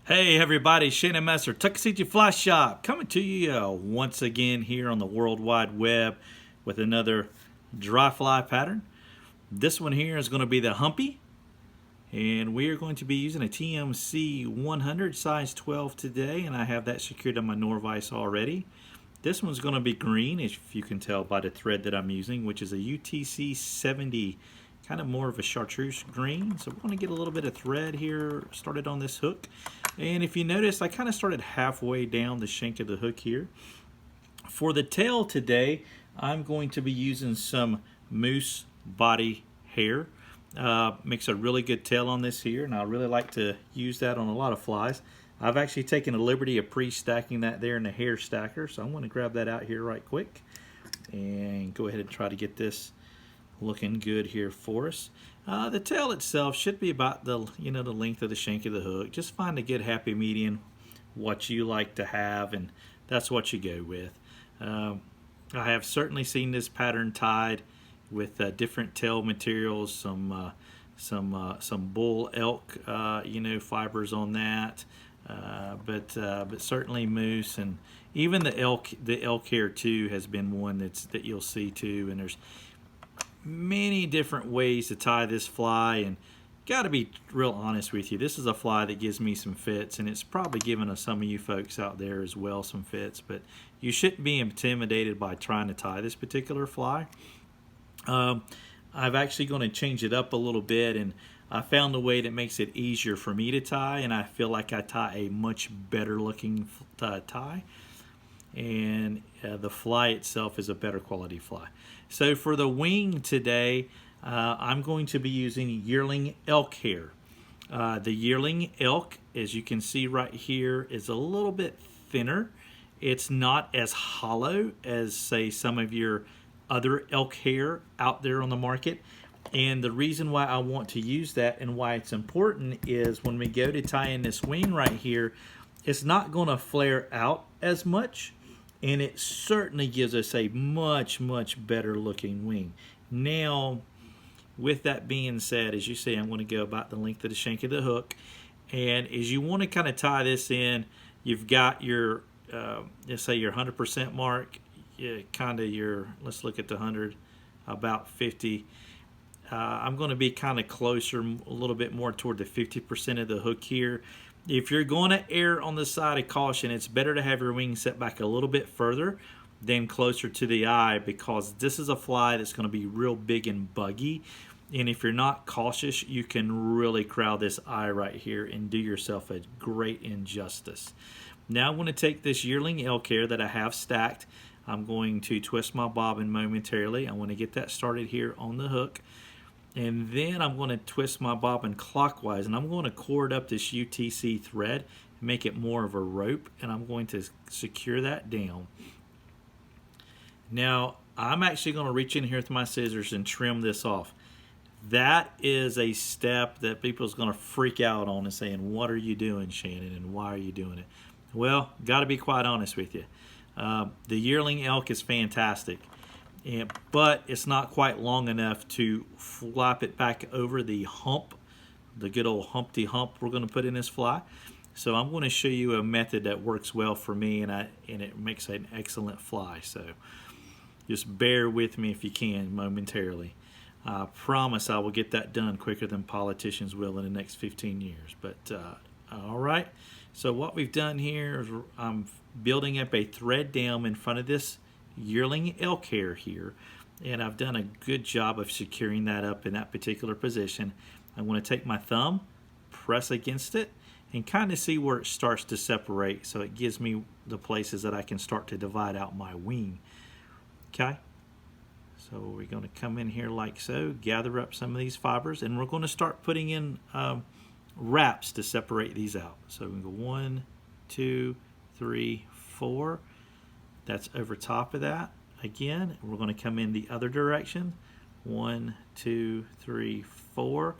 Hey everybody, Shannon Messer, Tuckaseegee Fly Shop, coming to you once again here on the World Wide Web with another dry fly pattern. This one here is going to be the Humpy, and we are going to be using a TMC 100 size 12 today, and I have that secured on my Norvise already. This one's going to be green, if you can tell by the thread that I'm using, which is a UTC 70, kind of more of a chartreuse green. So we're going to get a little bit of thread here started on this hook. And if you notice, I kind of started halfway down the shank of the hook here. For the tail today, I'm going to be using some moose body hair. Makes a really good tail on this here, and I really like to use that on a lot of flies. I've actually taken a liberty of pre-stacking that there in the hair stacker, so I'm going to grab that out here right quick and go ahead and try to get this looking good here for us. The tail itself should be about the the length of the shank of the hook. Just find a good happy median, what you like to have, and that's what you go with. I have certainly seen this pattern tied with different tail materials, some bull elk fibers on that, but certainly moose, and even the elk hair too has been one that you'll see too. And there's many different ways to tie this fly, and got to be real honest with you, this is a fly that gives me some fits, and it's probably given some of you folks out there as well some fits, but you shouldn't be intimidated by trying to tie this particular fly. I've actually going to change it up a little bit, and I found a way that makes it easier for me to tie, and I feel like I tie a much better looking tie, and the fly itself is a better quality fly. So for the wing today, I'm going to be using yearling elk hair. The yearling elk, as you can see right here, is a little bit thinner. It's not as hollow as, say, some of your other elk hair out there on the market. And the reason why I want to use that and why it's important is when we go to tie in this wing right here, it's not going to flare out as much, and it certainly gives us a much better looking wing. Now, with that being said, as you see, I'm going to go about the length of the shank of the hook, and as you want to kind of tie this in, you've got your let's say your 100% mark, kind of your, let's look at the 100, about 50. I'm going to be kind of closer, a little bit more toward the 50% of the hook here. If you're going to err on the side of caution, it's better to have your wing set back a little bit further than closer to the eye, because this is a fly that's going to be real big and buggy, and if you're not cautious, you can really crowd this eye right here and do yourself a great injustice. Now I'm going to take this yearling elk hair that I have stacked. I'm going to twist my bobbin momentarily. I want to get that started here on the hook. And then I'm going to twist my bobbin clockwise, and I'm going to cord up this UTC thread and make it more of a rope, and I'm going to secure that down. Now, I'm actually going to reach in here with my scissors and trim this off. That is a step that people's going to freak out on and saying, "What are you doing, Shannon, and why are you doing it?" Well, got to be quite honest with you. The yearling elk is fantastic, but it's not quite long enough to flap it back over the hump, the good old Humpty hump we're going to put in this fly. So I'm going to show you a method that works well for me, and it makes an excellent fly. So just bear with me if you can momentarily. I promise I will get that done quicker than politicians will in the next 15 years. But all right, so what we've done here is I'm building up a thread dam in front of this yearling elk hair here, and I've done a good job of securing that up in that particular position. I'm going to take my thumb, press against it, and kind of see where it starts to separate, so it gives me the places that I can start to divide out my wing. Okay, so we're going to come in here like so, gather up some of these fibers, and we're going to start putting in wraps to separate these out. So we can go 1, 2, 3, 4. That's over top of that. Again, we're going to come in the other direction. 1, 2, 3, 4.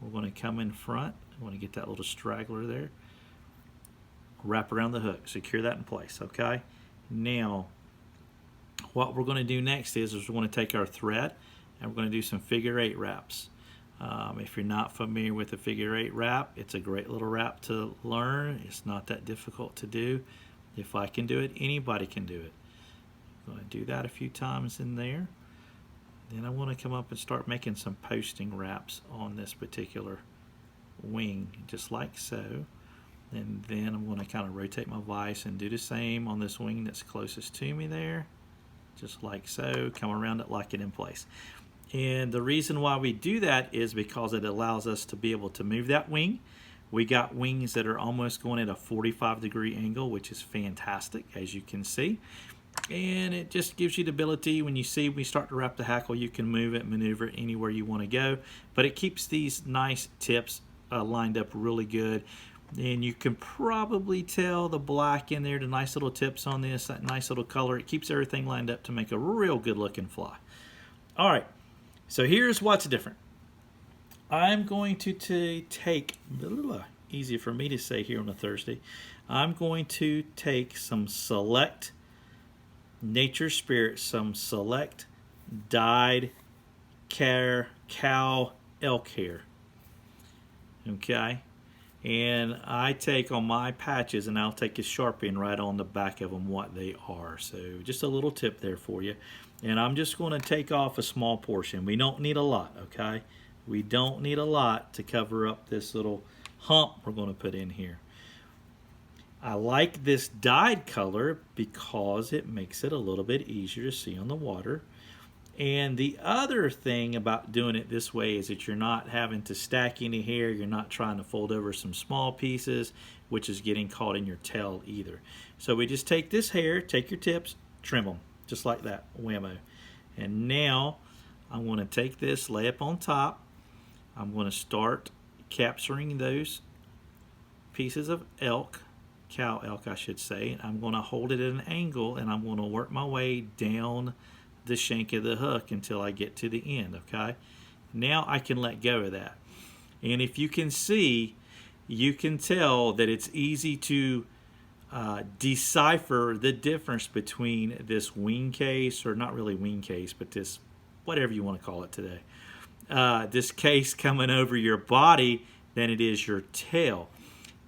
We're going to come in front. I want to get that little straggler there. Wrap around the hook. Secure that in place, okay? Now, what we're going to do next is we're going to take our thread and we're going to do some figure 8 wraps. If you're not familiar with the figure 8 wrap, it's a great little wrap to learn. It's not that difficult to do. If I can do it, anybody can do it. I'm going to do that a few times in there. Then I want to come up and start making some posting wraps on this particular wing, just like so. And then I'm going to kind of rotate my vise and do the same on this wing that's closest to me there, just like so. Come around it, lock it in place. And the reason why we do that is because it allows us to be able to move that wing. We got wings that are almost going at a 45-degree angle, which is fantastic, as you can see. And it just gives you the ability, when you see we start to wrap the hackle, you can move it, maneuver it anywhere you want to go. But it keeps these nice tips lined up really good. And you can probably tell the black in there, the nice little tips on this, that nice little color. It keeps everything lined up to make a real good looking fly. All right, so here's what's different. I'm going to take, a little easier for me to say here on a Thursday, I'm going to take some Select Nature Spirit, some Select dyed cow elk hair. Okay, and I take on my patches, and I'll take a Sharpie and write on the back of them what they are. So just a little tip there for you. And I'm just going to take off a small portion. We don't need a lot, okay? We don't need a lot to cover up this little hump we're going to put in here. I like this dyed color because it makes it a little bit easier to see on the water. And the other thing about doing it this way is that you're not having to stack any hair. You're not trying to fold over some small pieces, which is getting caught in your tail either. So we just take this hair, take your tips, trim them, just like that, whammo. And now I'm going to take this, lay up on top. I'm going to start capturing those pieces of elk, cow elk I should say. I'm going to hold it at an angle, and I'm going to work my way down the shank of the hook until I get to the end, okay? Now I can let go of that. And if you can see, you can tell that it's easy to decipher the difference between this wing case, or not really wing case, but this, whatever you want to call it today, this case coming over your body than it is your tail.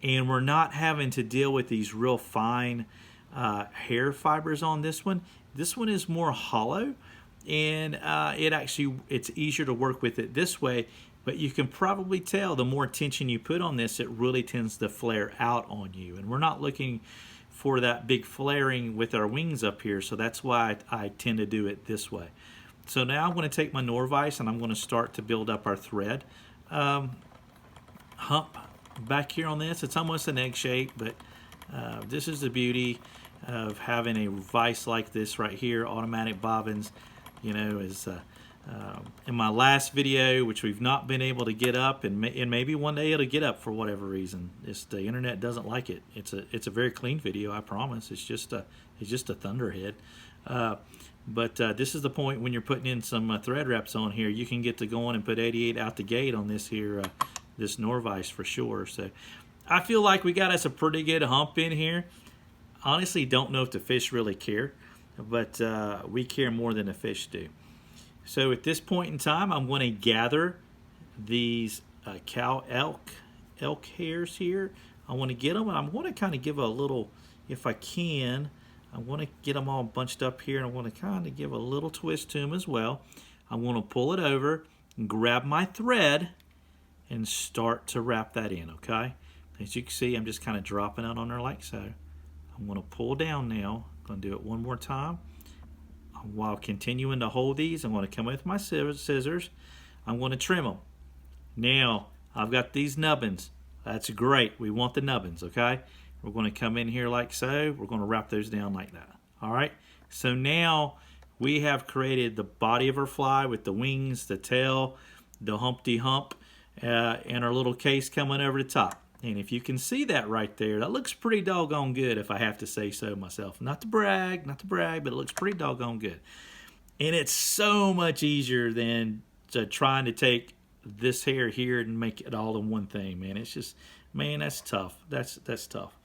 And we're not having to deal with these real fine hair fibers on this one. This one is more hollow, and it's easier to work with it this way. But you can probably tell the more tension you put on this, it really tends to flare out on you. And we're not looking for that big flaring with our wings up here, so that's why I tend to do it this way. So now I'm going to take my Norvise and I'm going to start to build up our thread hump back here on this. It's almost an egg shape, but this is the beauty of having a vise like this right here. Automatic bobbins, you know, is in my last video, which we've not been able to get up, and maybe one day it'll get up for whatever reason. The internet doesn't like it. It's a very clean video, I promise. It's just a thunderhead. But this is the point when you're putting in some thread wraps on here, you can get to going and put 88 out the gate on this here, this Norvise for sure. So I feel like we got us a pretty good hump in here. Honestly, don't know if the fish really care, but we care more than the fish do. So at this point in time, I'm going to gather these cow elk hairs here. I want to get them, and I'm going to kind of give a little, if I can, I want to get them all bunched up here, and I want to kind of give a little twist to them as well. I'm going to pull it over and grab my thread and start to wrap that in, okay? As you can see, I'm just kind of dropping it on there like so. I'm going to pull down now. I'm going to do it one more time. While continuing to hold these, I'm going to come with my scissors. I'm going to trim them. Now, I've got these nubbins. That's great. We want the nubbins, okay? We're going to come in here like so. We're going to wrap those down like that. All right? So now we have created the body of our fly with the wings, the tail, the Humpty Hump, and our little case coming over the top. And if you can see that right there, that looks pretty doggone good, if I have to say so myself. Not to brag, but it looks pretty doggone good. And it's so much easier than trying to take this hair here and make it all in one thing, man. It's just, man, that's tough. That's tough.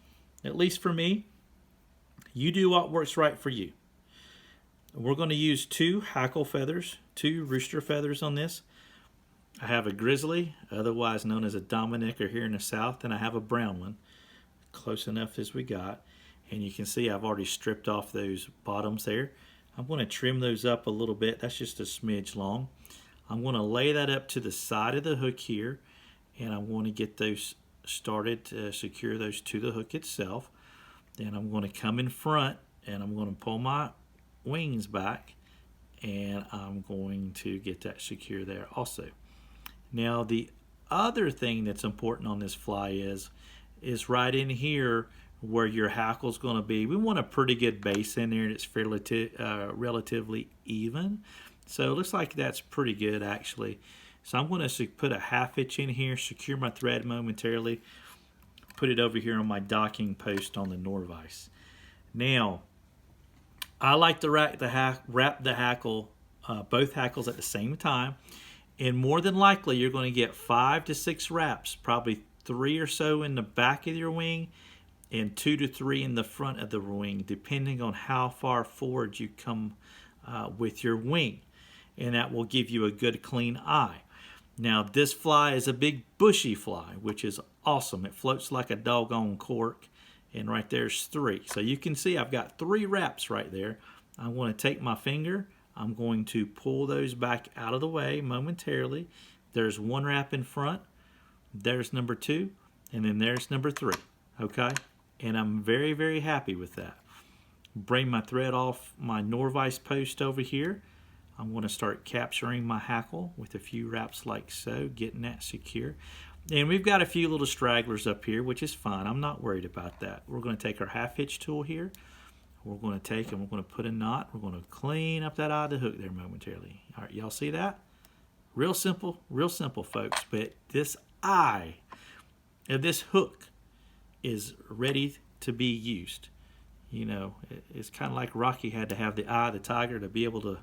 At least for me. You do what works right for you. We're going to use 2 hackle feathers, 2 rooster feathers on this. I have a grizzly, otherwise known as a Dominicker here in the South, and I have a brown one, close enough as we got. And you can see I've already stripped off those bottoms there. I'm going to trim those up a little bit. That's just a smidge long. I'm going to lay that up to the side of the hook here, and I want to get those started to secure those to the hook itself. Then I'm going to come in front, and I'm going to pull my wings back, and I'm going to get that secure there also. Now the other thing that's important on this fly is right in here where your hackle is going to be. We want a pretty good base in there, and it's fairly relatively even. So it looks like that's pretty good actually. So I'm going to put a 1/2 inch in here, secure my thread momentarily, put it over here on my docking post on the Norvise. Now, I like to wrap the hackle, both hackles at the same time, and more than likely you're going to get 5 to 6 wraps, probably 3 or so in the back of your wing, and 2 to 3 in the front of the wing, depending on how far forward you come with your wing. And that will give you a good clean eye. Now this fly is a big bushy fly, which is awesome. It floats like a doggone cork, and right there's 3. So you can see I've got 3 wraps right there. I want to take my finger, I'm going to pull those back out of the way momentarily. There's 1 wrap in front, there's number 2, and then there's number 3. Okay, and I'm very, very happy with that. Bring my thread off my Norvise post over here. I'm going to start capturing my hackle with a few wraps like so, getting that secure. And we've got a few little stragglers up here, which is fine. I'm not worried about that. We're going to take our 1/2 inch tool here. We're going to take and we're going to put a knot. We're going to clean up that eye of the hook there momentarily. All right, y'all see that? Real simple, folks. But this eye of this hook is ready to be used. You know, it's kind of like Rocky had to have the eye of the tiger to be able to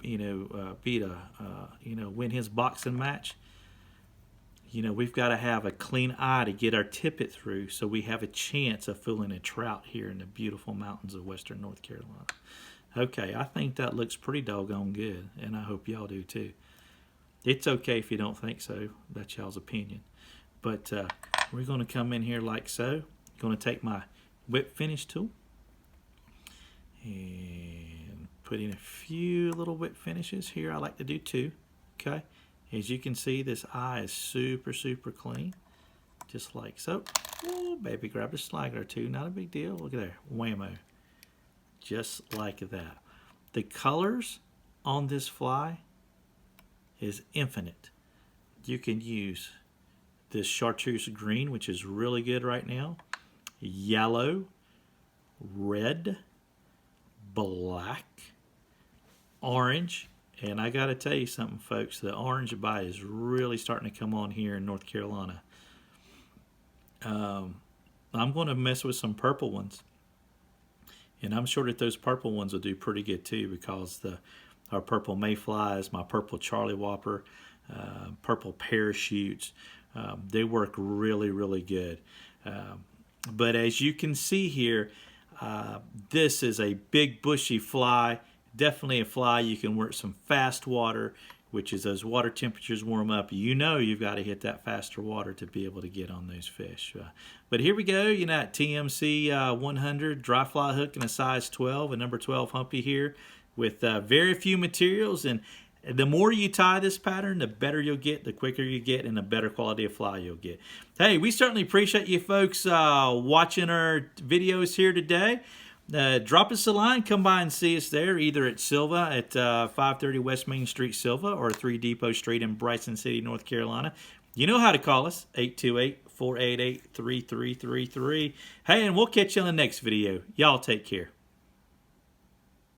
win his boxing match. You know, we've got to have a clean eye to get our tippet through, so we have a chance of fooling a trout here in the beautiful mountains of western North Carolina. Okay, I think that looks pretty doggone good, and I hope y'all do too. It's okay if you don't think so. That's y'all's opinion. But we're going to come in here like so. I'm going to take my whip finish tool and put in a few little whip finishes here. I like to do 2. Okay, as you can see, this eye is super, super clean, just like so. Oh, baby, grab a slagger or 2, not a big deal. Look at there, whammo, just like that. The colors on this fly is infinite. You can use this chartreuse green, which is really good right now, yellow, red, black, orange, and I got to tell you something, folks, the orange bite is really starting to come on here in North Carolina. I'm going to mess with some purple ones, and I'm sure that those purple ones will do pretty good too, because our purple mayflies, my purple Charlie Whopper, purple parachutes, they work really, really good. But as you can see here, this is a big bushy fly, definitely a fly you can work some fast water, which is as water temperatures warm up, you know you've got to hit that faster water to be able to get on those fish. But here we go, you know, at TMC 100 dry fly hook in a size 12, a number 12 Humpy here with very few materials. And the more you tie this pattern, the better you'll get, the quicker you get, and the better quality of fly you'll get. Hey, we certainly appreciate you folks watching our videos here today. Drop us a line, come by and see us there, either at Silva at 530 West Main Street, Silva, or 3 Depot Street in Bryson City, North Carolina. You know how to call us, 828-488-3333. Hey, and we'll catch you on the next video. Y'all take care.